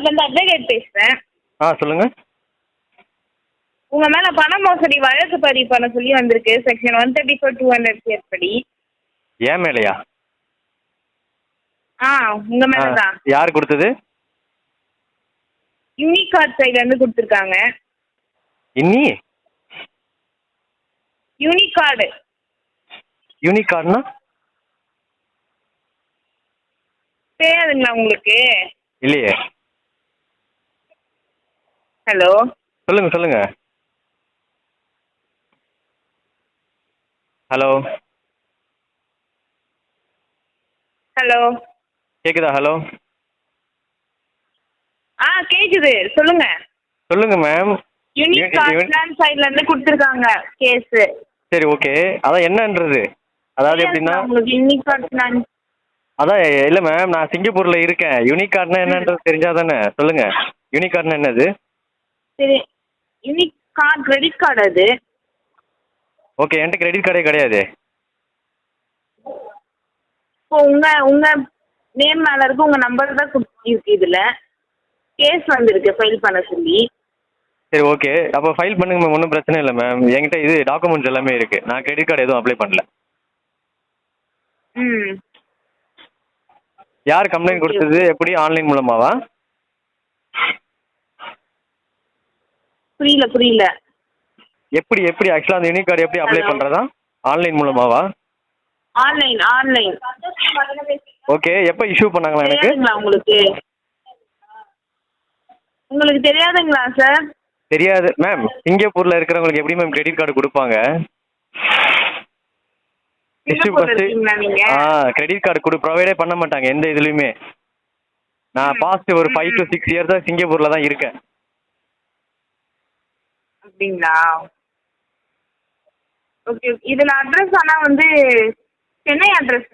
சிங்கப்பூர்லேருந்து advocate பேசுகிறேன். சொல்லுங்க. உங்கள் மேலே பண மோசடி வழக்கு பதிவு பண்ண சொல்லி வந்திருக்கு. செக்ஷன் 134(200) படி. ஏன் மேலையா? உங்கள் மேலே தான். யார் கொடுத்தது? யூனிகார்ட் சைட்லேருந்து கொடுத்துருக்காங்க. யூனிகார்டு. யூனிகார்ட்னா தெரியாதுங்களா உங்களுக்கு? இல்லையே. ஹலோ, சொல்லுங்க. ஹலோ கேக்குதா? ஹலோ கேக்குது. சொல்லுங்க மேம். யூனிகார்ட் சைட்ல இருந்து கொடுத்துருக்காங்க கேஸ். சரி, ஓகே. அதான் என்னன்றது, அதாவது எப்படின்னா உங்களுக்கு யூனிகார்ட் அதான் இல்லை மேம், நான் சிங்கப்பூர்ல இருக்கேன். யூனிகார்ட்னா என்னன்றது தெரிஞ்சாதானே. சொல்லுங்க, யூனிகார்ட்னா என்னது? சரி, யூனிகார்ட் கிரெடிட் கார்டு அது. ஓகே, என்கிட்ட கிரெடிட் கார்டே கிடையாது. இப்போ உங்க நேம் மேல இருக்கு, உங்க நம்பர் தான் இருக்கு. இதுல கேஸ் வந்திருக்கு ஃபைல் பண்ண சொல்லி. சரி, ஓகே. அப்போ ஃபைல் பண்ணுங்க மேம், ஒன்றும் பிரச்சனை இல்லை மேம். என்கிட்ட இது டாக்குமெண்ட்ஸ் எல்லாமே இருக்கு. நான் கிரெடிட் கார்டு எதுவும் அப்ளை பண்ணல. யார் கம்ப்ளைண்ட் கொடுத்தது? எப்படி, ஆன்லைன் மூலமாவா? புரியல. எப்படி ஆக்சுவலாக அந்த யூனிக் கார்டு எப்படி அப்ளை பண்ணுறதா? ஆன்லைன் மூலமாவா? ஆன்லைன். ஓகே, எப்போ இஷ்யூ பண்ணாங்களா எனக்கு? உங்களுக்கு தெரியாதுங்களா சார்? தெரியாது மேம். சிங்கப்பூரில் இருக்கிறவங்களுக்கு எப்படி மேம் கிரெடிட் கார்டு கொடுப்பாங்க? கிரெடிட் கார்டு ப்ரொவைடே பண்ண மாட்டாங்க எந்த இதுலையுமே. நான் பாஸ்ட் ஒரு 5 to 6 இயர்ஸாக சிங்கப்பூரில் தான் இருக்கேன். அப்படிங்களா? ஓகே. இதில் அட்ரஸ் ஆனால் வந்து சென்னை அட்ரஸ்.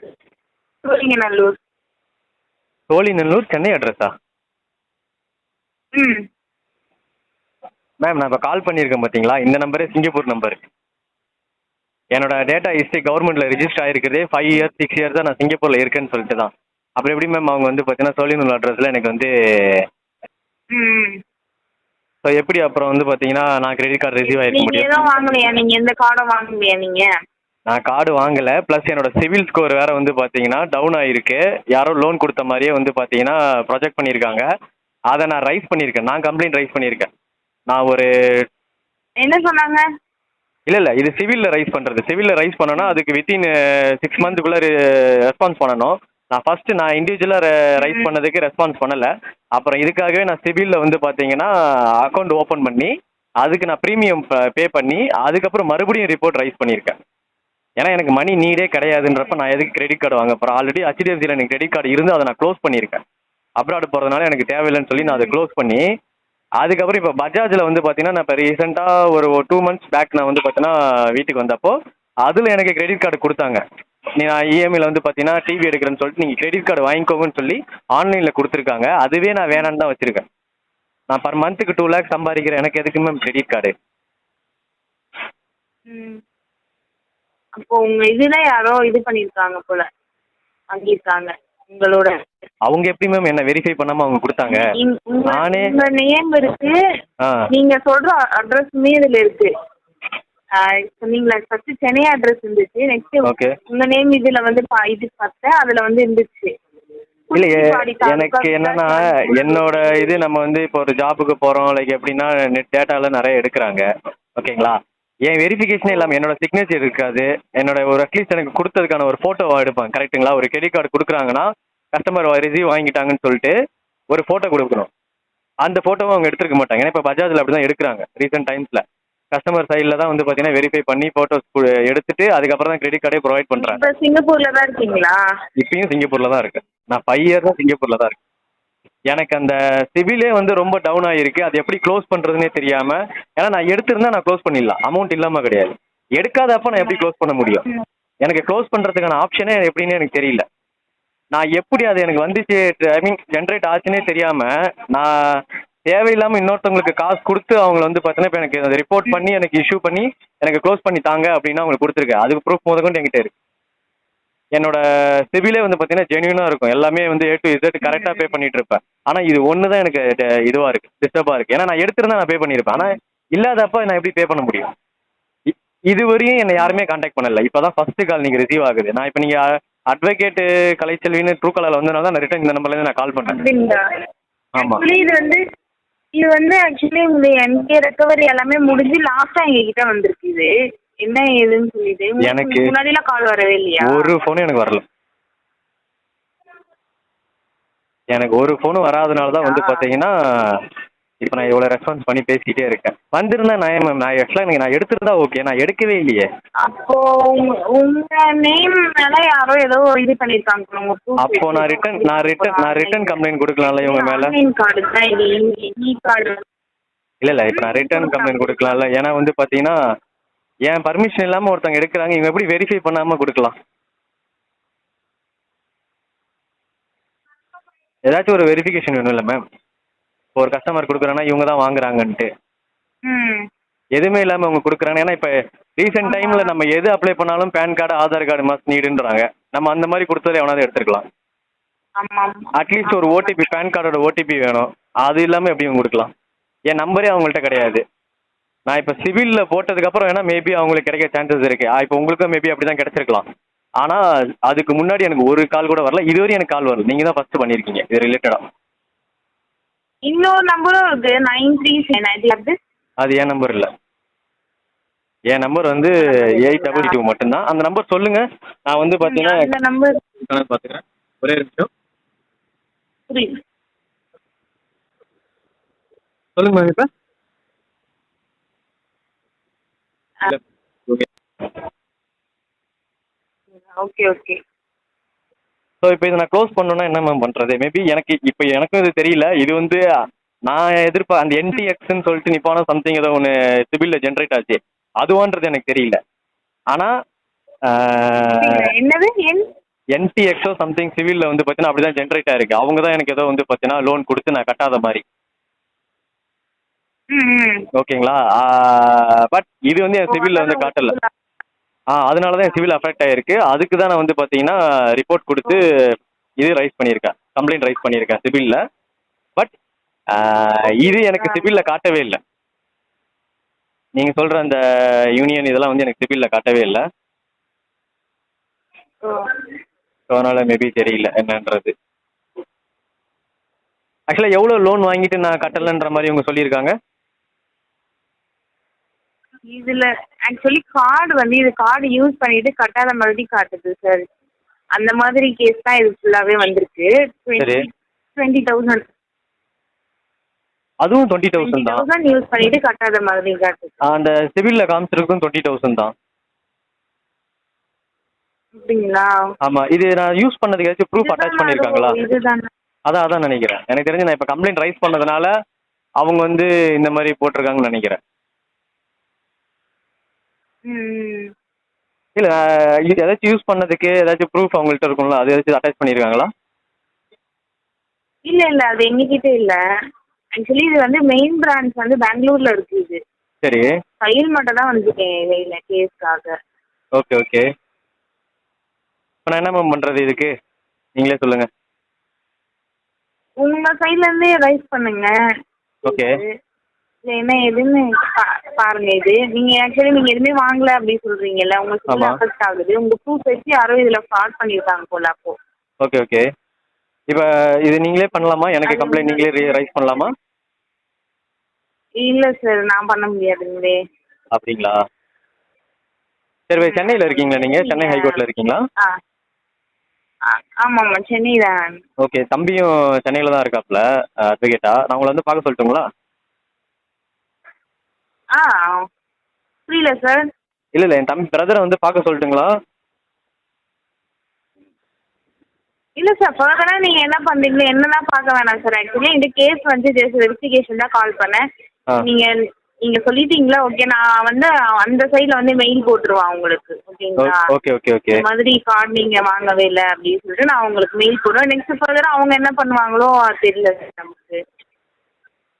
சோழிநல்லூர் சென்னை அட்ரஸா? மேம், நான் இப்போ கால் பண்ணியிருக்கேன் பார்த்தீங்களா, இந்த நம்பரே சிங்கப்பூர் நம்பர். என்னோட டேட்டா ஹிஸ்ட்ரி கவர்மெண்ட்டில் ரிஜிஸ்டர் ஆகிருக்கிறதே 5 years 6 years தான் நான் சிங்கப்பூரில் இருக்கேன்னு சொல்லிட்டு தான். அப்புறம் எப்படி மேம் அவங்க வந்து பார்த்தீங்கன்னா சோழிநல்லூர் அட்ரஸில் எனக்கு வந்து ஸோ எப்படி அப்புறம் வந்து பார்த்தீங்கன்னா நான் கிரெடிட் கார்டு ரிசீவ் ஆகிருக்க முடியும்? எதுவும் வாங்கலையா நீங்கள்? எந்த கார்டும் வாங்கலையா நீங்கள்? நான் கார்டு வாங்கலை. ப்ளஸ் என்னோட சிவில் ஸ்கோர் வேறு வந்து பார்த்தீங்கன்னா டவுன் ஆகிருக்கு. யாரோ லோன் கொடுத்த மாதிரியே வந்து பார்த்தீங்கன்னா ப்ரொஜெக்ட் பண்ணியிருக்காங்க. அதை நான் ரைஸ் பண்ணியிருக்கேன். நான் கம்ப்ளைண்ட் ரைஸ் பண்ணியிருக்கேன். நான் ஒரு என்ன சொன்னாங்க? இல்லை, இது சிவிலில் ரைஸ் பண்ணுறது. சிவிலில் ரைஸ் பண்ணோன்னா அதுக்கு வித்தின் 6 months ரெஸ்பான்ஸ் பண்ணணும். நான் இண்டிவிஜுவலாக ரைஸ் பண்ணதுக்கு ரெஸ்பான்ஸ் பண்ணலை. அப்புறம் இதுக்காகவே நான் சிவிலில் வந்து பார்த்தீங்கன்னா அக்கௌண்ட் ஓப்பன் பண்ணி அதுக்கு நான் ப்ரீமியம் பே பண்ணி அதுக்கப்புறம் மறுபடியும் ரிப்போர்ட் ரைஸ் பண்ணியிருக்கேன். ஏன்னா எனக்கு மணி நீடே கிடையாதுன்றப்ப நான் எதுக்கு கிரெடிட் கார்டு வாங்க போகிறேன்? ஆல்ரெடி HDFCயில் எனக்கு கிரெடிட் கார்டு இருந்து அதை நான் க்ளோஸ் பண்ணியிருக்கேன். அப்ராடு போகிறதுனால எனக்கு தேவையில்லைன்னு சொல்லி நான் அதை க்ளோஸ் பண்ணி அதுக்கப்புறம் இப்போ பஜாஜில் வந்து பார்த்தீங்கன்னா நான் இப்போ ரீசெண்டாக ஒரு 2 months பேக் நான் வந்து பார்த்தீங்கன்னா வீட்டுக்கு வந்தப்போ அதில் எனக்கு கிரெடிட் கார்டு கொடுத்தாங்க. நான் இஎம்ஐயில் வந்து பார்த்தீங்கன்னா டிவி எடுக்கிறேன்னு சொல்லிட்டு நீங்கள் கிரெடிட் கார்டு வாங்கிக்கோங்கன்னு சொல்லி ஆன்லைனில் கொடுத்துருக்காங்க. அதுவே நான் வேணான்னு தான் வச்சுருக்கேன். நான் பர் மந்த்துக்கு 2 lakhs சம்பாதிக்கிறேன். எனக்கு எதுக்கு மேம் கிரெடிட் கார்டு? அப்போ உங்கள் இதில் யாரோ இது பண்ணியிருக்காங்க போல, வாங்கியிருக்காங்க உங்களோட. அவங்க எப்படி மேம் என்ன வெரிஃபை பண்ணாம அவங்க கொடுத்தாங்க? நானே உங்க நேம் இருக்கு, நீங்க சொல்ற அட்ரஸுமே இதுல இருக்கு. சொன்னீங்களா ஃபர்ஸ்ட் சென்னை அட்ரஸ் இருந்துச்சு, நெக்ஸ்ட் உங்க நேம் இதுல வந்து இது பார்த்தேன், அதுல வந்து இருந்துச்சு. இல்லையே, எனக்கு என்னன்னா என்னோட இது நம்ம வந்து இப்போ ஒரு ஜாபுக்கு போறோம், லைக் எப்படின்னா நெட் டேட்டாலாம் நிறைய எடுக்கிறாங்க. ஓகேங்களா? என் வெரிஃபிகேஷனே இல்லாமல் என்னோட சிக்னேச்சர் இருக்காது. என்னோட ஒரு அட்லீஸ்ட் எனக்கு கொடுத்ததுக்கான ஒரு ஃபோட்டோவாக எடுப்பாங்க. கரெக்டுங்களா? ஒரு கிரெடிட் கார்டு கொடுக்குறாங்கன்னா கஸ்டமர் ரிசீவ் வாங்கிட்டாங்கன்னு சொல்லிட்டு ஒரு ஃபோட்டோ கொடுக்கணும். அந்த ஃபோட்டோவை அவங்க எடுத்துருக்க மாட்டாங்க. ஏன்னா இப்போ பஜாஜில் அப்படி தான் எடுக்கிறாங்க. ரீசெண்ட் டைம்ஸில் கஸ்டமர் சைடில் தான் வந்து பார்த்தீங்கன்னா வெரிஃபை பண்ணி ஃபோட்டோஸ் எடுத்துட்டு அதுக்கப்புறம் தான் கிரெடிட் கார்டே ப்ரொவைட் பண்ணுறாங்க. இப்போ சிங்கப்பூரில் தான் இருக்கீங்களா? இப்பயும் சிங்கப்பூரில் தான் இருக்கேன். நான் 5 years சிங்கப்பூரில் தான் இருக்கேன். எனக்கு அந்த சிபிலே வந்து ரொம்ப டவுன் ஆகிருக்கு. அது எப்படி க்ளோஸ் பண்ணுறதுனே தெரியாமல், ஏன்னா நான் எடுத்திருந்தா நான் க்ளோஸ் பண்ணிடலாம், அமௌண்ட் இல்லாமல் கிடையாது. எடுக்காதப்போ நான் எப்படி க்ளோஸ் பண்ண முடியும்? எனக்கு க்ளோஸ் பண்ணுறதுக்கான ஆப்ஷனே எப்படின்னு எனக்கு தெரியல. நான் எப்படி அது எனக்கு வந்துச்சு, ஐ மீன் ஜென்ரேட் ஆச்சுன்னே தெரியாமல் நான் தேவையில்லாமல் இன்னொருத்தவங்களுக்கு காசு கொடுத்து அவங்கள வந்து பார்த்தீங்கன்னா இப்போ எனக்கு அதை ரிப்போர்ட் பண்ணி எனக்கு இஷ்யூ பண்ணி எனக்கு க்ளோஸ் பண்ணி தாங்க அப்படின்னா அவங்களுக்கு கொடுத்துருக்கேன். அதுக்கு ப்ரூஃப் முதற்கொண்டு என்கிட்ட இருக்கு. என்னோட சிபிலே வந்து பார்த்தீங்கன்னா ஜென்யூனாக இருக்கும். எல்லாமே வந்து A to Z கரெக்டாக பே பண்ணிட்டு இருப்பேன். ஆனால் இது ஒன்று தான் எனக்கு இதுவாக இருக்குது, டிஸ்டர்பாக இருக்குது. ஏன்னா நான் எடுத்திருந்தா நான் பே பண்ணியிருப்பேன். ஆனால் இல்லாதப்ப நான் எப்படி பே பண்ண முடியும்? இதுவரையும் என்னை யாருமே காண்டாக்ட் பண்ணல. இப்போ தான் ஃபஸ்ட்டு கால் நீங்கள் ரிசீவ் ஆகுது. நான் இப்போ நீங்கள் அட்வொகேட்டு கலைச்செல்வின்னு ட்ரூ காலரில் வந்தனால தான் நான் ரிட்டன் இந்த நம்பர்லேருந்து நான் கால் பண்ணேன். அப்படிங்களா? ஆமாம். ஆக்சுவலி இது வந்து ஆக்சுவலி உங்களுடைய என்கே ரெக்கவரி எல்லாமே முடிஞ்சு லாஸ்டா எங்ககிட்ட வந்திருக்கு இது. என்ன ஏதுன்னு சொல்லிட்டு எனக்கு முன்னாடிலாம் கால் வரவே இல்லையா? ஒரு ஃபோனும் எனக்கு வரல. எனக்கு ஒரு ஃபோனும் வராதனால தான் வந்து பார்த்தீங்கன்னா இப்போ நான் இவ்வளோ ரெஸ்பான்ஸ் பண்ணி பேசிக்கிட்டே இருக்கேன். வந்திருந்தா நான் ஆக்சுவலாக நான் எடுத்திருந்தா ஓகே, நான் எடுக்கவே இல்லையே. அப்போ உங்க நேம் மேல யாரோ ஏதோ இது பண்ணிருக்காங்க உங்க proof அப்போ நான் ரிட்டன் கம்ப்ளைண்ட் கொடுக்கலாம்ல இவங்க மேலே? கார்டு தான் இது, இ கார்டு. இல்லை இப்போ நான் ரிட்டன் கம்ப்ளைண்ட் கொடுக்கலாம்ல? ஏன்னா வந்து பார்த்தீங்கன்னா என் பர்மிஷன் இல்லாமல் ஒருத்தவங்க எடுக்கிறாங்க, இவங்க எப்படி வெரிஃபை பண்ணாமல் கொடுக்கலாம்? ஏதாச்சும் ஒரு வெரிஃபிகேஷன் வேணும் இல்லை மேம்? ஒரு கஸ்டமர் கொடுக்குறாங்கன்னா இவங்க தான் வாங்குறாங்கன்ட்டு எதுவுமே இல்லாமல் அவங்க கொடுக்குறாங்க. ஏன்னா இப்போ ரீசெண்ட் டைமில் நம்ம எது அப்ளை பண்ணாலும் PAN card Aadhaar card must நீடுன்றாங்க. நம்ம அந்த மாதிரி கொடுத்ததை எவனாவது எடுத்துருக்கலாம். அட்லீஸ்ட் ஒரு ஓடிபி, பேன் கார்டோட ஓடிபி வேணும். அது இல்லாமல் எப்படி அவங்க கொடுக்கலாம்? என் நம்பரே அவங்கள்ட்ட கிடையாது. நான் இப்போ சிவிலில் போட்டதுக்கப்புறம் வேணால் மேபி அவங்களுக்கு கிடைக்க சான்சஸ் இருக்குது. இப்போ உங்களுக்கும் மேபி அப்படி தான் கிடச்சிருக்கலாம். ஆனால் அதுக்கு முன்னாடி எனக்கு ஒரு கால் கூட வரல. இதுவரையும் எனக்கு கால் வரல. நீங்கள் தான் ஃபஸ்ட்டு பண்ணியிருக்கீங்க இது ரிலேட்டடாக. இன்னொரு நம்பரும் இருக்கு 93 அது என் நம்பர் இல்லை. என் நம்பர் வந்து 822 மட்டும்தான். அந்த நம்பர் சொல்லுங்கள். நான் வந்து பார்த்தீங்கன்னா இந்த நம்பர் பார்த்துக்கிறேன். ஒரே நிமிஷம் புரியுது. சொல்லுங்க மேம். இப்போ ஓகே ஓகே. ஸோ இப்போ இதை நான் க்ளோஸ் பண்ணணுன்னா என்ன மேம் பண்ணுறது? மேபி எனக்கும் இது தெரியல. இது வந்து நான் அந்த என்டிஎக்ஸ்ன்னு சொல்லிட்டு நிப்பான சம்திங் ஏதோ ஒன்று சிபிலில் ஜென்ரேட் ஆச்சு. அதுவான்றது எனக்கு தெரியல. ஆனால் என்னது என்டிஎக்ஸோ சம்திங் சிவிலில் வந்து பார்த்தீங்கன்னா அப்படி தான் ஜென்ரேட் ஆயிருக்கு. அவங்க தான் எனக்கு ஏதோ வந்து பார்த்தீங்கன்னா லோன் கொடுத்து நான் கட்டாத மாதிரி. ஓகேங்களா? பட் இது வந்து என் சிவிலில் வந்து காட்டல. அதனால தான் என் சிவில் அஃபெக்ட் ஆகிருக்கு. அதுக்கு தான் நான் வந்து பார்த்தீங்கன்னா ரிப்போர்ட் கொடுத்து இது ரைஸ் பண்ணியிருக்கேன், கம்ப்ளைண்ட் ரைஸ் பண்ணியிருக்கேன் சிவிலில். பட் இது எனக்கு சிவிலில் காட்டவே இல்லை. நீங்கள் சொல்கிற அந்த யூனியன் இதெல்லாம் வந்து எனக்கு சிவிலில் காட்டவே இல்லை. ஸோ அதனால் மேபி தெரியல என்னன்றது. ஆக்சுவலாக எவ்வளோ லோன் வாங்கிட்டு நான் கட்டலைன்ற மாதிரி இவங்க சொல்லியிருக்காங்க. இதுல ஆக்சுவலி கார்டு வந்து இது கார்டு யூஸ் பண்ணிட்டு கட்டாத மாதிரி காட்டுது சார். அந்த மாதிரி கேஸ் தான் இது ஃபுல்லாவே வந்திருக்கு. 20,000. அதுவும் 20,000 தான் யூஸ் பண்ணிட்டு கட்டாத மாதிரி காட்டுது. அந்த சிவில்ல காமிச்சிருக்கும் 20,000 தான். அப்படிங்களா? ஆமா. இது நான் யூஸ் பண்ணதுக்கு ஏதாச்சும் ப்ரூஃப் அட்டாச் பண்ணிருக்காங்களா? இதுதான். அதான் நினைக்கிறேன். எனக்கு தெரிஞ்சு நான் இப்போ கம்ப்ளைண்ட் ரைஸ் பண்ணதுனால அவங்க வந்து இந்த மாதிரி போட்டிருக்காங்கன்னு நினைக்கிறேன். இல்லை இது ஏதாச்சும் யூஸ் பண்ணதுக்கு ஏதாச்சும் ப்ரூஃப் அவங்கள்ட்ட இருக்கும்ல, அது ஏதாச்சும் அட்டாச் பண்ணியிருக்காங்களா? இல்ல அது எங்ககிட்ட இல்ல. ஆக்சுவலி இது வந்து மெயின் பிரான்ச் வந்து பெங்களூர்ல இருக்கு. இது சரி. ஃபைல் மட்டும் தான் வந்துருக்கேன் கேஸ்க்காக. ஓகே. இப்போ நான் என்ன மேம் பண்ணுறது இதுக்கு? நீங்களே சொல்லுங்க. உங்க சைட்ல இருந்தே ரைஸ் பண்ணுங்க. ஓகே. என்ன எதுன்னு பாருங்க. இது நீங்க ஆக்சுவலி நீங்க எதுவுமே வாங்கல அப்படின்னு சொல்றீங்கல்ல, உங்க சிவில் அஃபெக்ட் ஆகுது. உங்க ப்ரூஃப் வச்சு யாரோ இதுல ஃப்ராட் பண்ணிருக்காங்க போல. அப்போ ஓகே. இப்போ இது நீங்களே பண்ணலாமா? எனக்கு கம்ப்ளைண்ட் நீங்களே ரைஸ் பண்ணலாமா? இல்ல சார், நான் பண்ண முடியாதுங்களே. அப்படிங்களா? சரி, சென்னையில் இருக்கீங்களா நீங்கள்? சென்னை ஹைகோர்ட்டில் இருக்கீங்களா? ஆமாம்மா, சென்னை தான். ஓகே. தம்பியும் சென்னையில் தான் இருக்காப்புல அட்வொகேட்டா. நான் உங்களை வந்து பார்க்க சொல்லட்டுங்களா? புரியல சார். இல்லை என் தம்பி பிரதரை வந்து பார்க்க சொல்லட்டுங்களா? இல்ல சார், ஃபர்தரா நீங்க என்ன பண்றீங்களோ என்னதான் பார்க்க வேணாம் சார். ஆக்சுவலி இந்த கேஸ் வந்து ஜஸ்ட் வெரிஃபிகேஷன் தான் கால் பண்ணேன். நீங்க சொல்லிட்டீங்களா? ஓகே, நான் வந்து அந்த சைட்ல வந்து மெயில் போட்டுருவேன் உங்களுக்கு. ஓகேங்களா? ஓகே. இந்த மாதிரி கார்டு நீங்க வாங்கவே இல்லை அப்படின்னு சொல்லிட்டு நான் உங்களுக்கு மெயில் போடுவேன். நெக்ஸ்ட் ஃபர்தரா அவங்க என்ன பண்ணுவாங்களோ தெரியல சார் நமக்கு.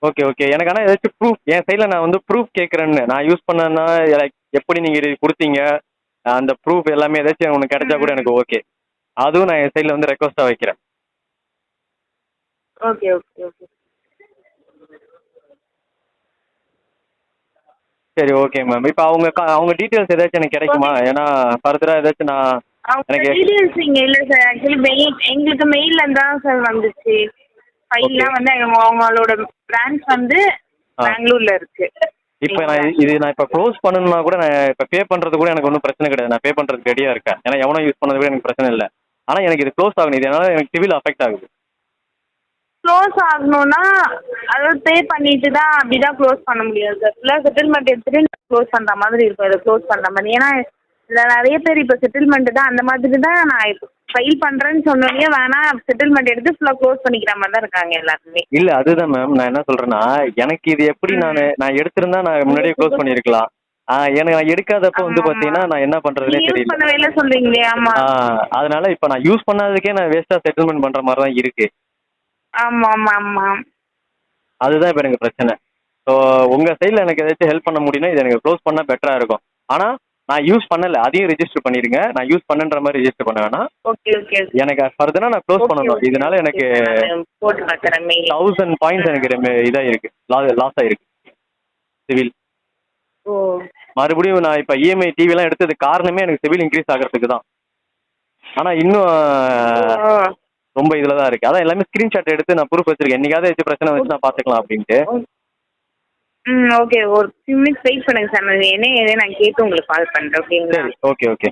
ஓகே. எனக்கு ஆனால் ஏதாச்சும் ப்ரூஃப் என் சைடில் நான் வந்து ப்ரூஃப் கேட்குறேன்னு நான் யூஸ் பண்ணேன்னா எப்படி நீங்கள் இது கொடுத்தீங்க அந்த ப்ரூஃப் எல்லாமே ஏதாச்சும் உனக்கு கிடைச்சா கூட எனக்கு ஓகே. அதுவும் நான் என் சைடில் வந்து ரெக்வஸ்ட்டாக வைக்கிறேன். Okay okay okay. சரி ஓகே மேம். இப்போ அவங்க டீட்டெயில்ஸ் ஏதாச்சும் எனக்கு கிடைக்குமா? ஏன்னா ஃபர்தராக ஏதாச்சும் நான் அவங்க எனக்கு டீடைல்ஸ் இங்கே இல்லை சார். ஆக்சுவலி எங்களுக்கு மெயிலில் தான் சார் வந்துச்சு. ஃபைல்லாம் வந்து அவங்களோட பிரான்ச் வந்து பெங்களூர்ல இருக்கு. இப்போ நான் இப்போ க்ளோஸ் பண்ணணும்னா கூட நான் இப்போ பே பண்ணுறது கூட எனக்கு ஒன்றும் பிரச்சனை கிடையாது. நான் பே பண்ணுறதுக்கு ரெடியாக இருக்கேன். ஏன்னா எவனோ யூஸ் பண்ணது கூட எனக்கு பிரச்சனை இல்லை. ஆனால் எனக்கு இது க்ளோஸ் ஆகணும். இதனால எனக்கு சிவில் அஃபெக்ட் ஆகுது. க்ளோஸ் ஆகணும்னா அதாவது பே பண்ணிட்டு தான் அப்படி தான் க்ளோஸ் பண்ண முடியாது சார். ஃபுல்லாக செட்டில்மெண்ட் எடுத்துகிட்டு க்ளோஸ் பண்ணுற மாதிரி இருக்கும். இதை க்ளோஸ் பண்ணுற மாதிரி. ஏன்னா இதில் நிறைய பேர் இப்போ செட்டில்மெண்ட் தான் அந்த மாதிரி தான் நான் இப்போ ஃபைல் பண்ணுறேன்னு சொன்னோடனே வேணாம் செட்டில்மெண்ட் எடுத்து ஃபுல்லாக க்ளோஸ் பண்ணிக்கிற மாதிரி தான் இருக்காங்க எல்லாருமே. இல்லை அதுதான் மேம் நான் என்ன சொல்கிறேன்னா, எனக்கு இது எப்படி நான் எடுத்திருந்தா நான் முன்னாடியே க்ளோஸ் பண்ணியிருக்கலாம். எனக்கு நான் எடுக்காதப்போ வந்து பார்த்தீங்கன்னா நான் என்ன பண்ணுறதுனே யூஸ் தெரியல. பண்ணவே இல்லை சொல்கிறீங்களே. ஆமாம் அதனால இப்போ நான் யூஸ் பண்ணாததுக்கே நான் வேஸ்ட்டாக செட்டில்மெண்ட் பண்ணுற மாதிரி தான் இருக்குது. ஆமாம் ஆமாம் ஆமாம். அதுதான் இப்போ எனக்கு பிரச்சனை. ஸோ உங்கள் சைடில் எனக்கு ஏதாச்சும் ஹெல்ப் பண்ண முடியும்னா இதை எனக்கு க்ளோஸ் பண்ணால் பெட்டராக இருக்கும். ஆனால் நான் யூஸ் பண்ணலை அதையும் ரெஜிஸ்டர் பண்ணிடுங்க. நான் யூஸ் பண்ணுன்ற மாதிரி ரெஜிஸ்டர் பண்ண வேணாம். Okay okay. எனக்கு ஃபர்தராக நான் க்ளோஸ் பண்ணணும். இதனால எனக்கு போட்டு பார்க்குறேன் மெயில். 1000 பாயிண்ட்ஸ் எனக்கு இதாக இருக்குது, லாஸ் ஆகிருக்கு சிவில். ஓ மறுபடியும் நான் இப்போ இஎம்ஐ டிவிலாம் எடுத்தது காரணமே எனக்கு சிவில் இன்க்ரீஸ் ஆகிறதுக்கு தான். ஆனால் இன்னும் ரொம்ப இதில் தான் இருக்குது. அதான் எல்லாமே ஸ்க்ரீன்ஷாட் எடுத்து நான் ப்ரூஃப் வச்சிருக்கேன். என்னைக்காவது ஏதாச்சும் பிரச்சனை வச்சு நான் பார்த்துக்கலாம் அப்படின்ட்டு. ஓகே. ஒரு 2 மினிட்ஸ் வெயிட் பண்ணுங்க சார். நான் என்ன ஏது நான் கேட்டு உங்களுக்கு கால் பண்ணுறேன். ஓகேங்களா? சரி ஓகே ஓகே.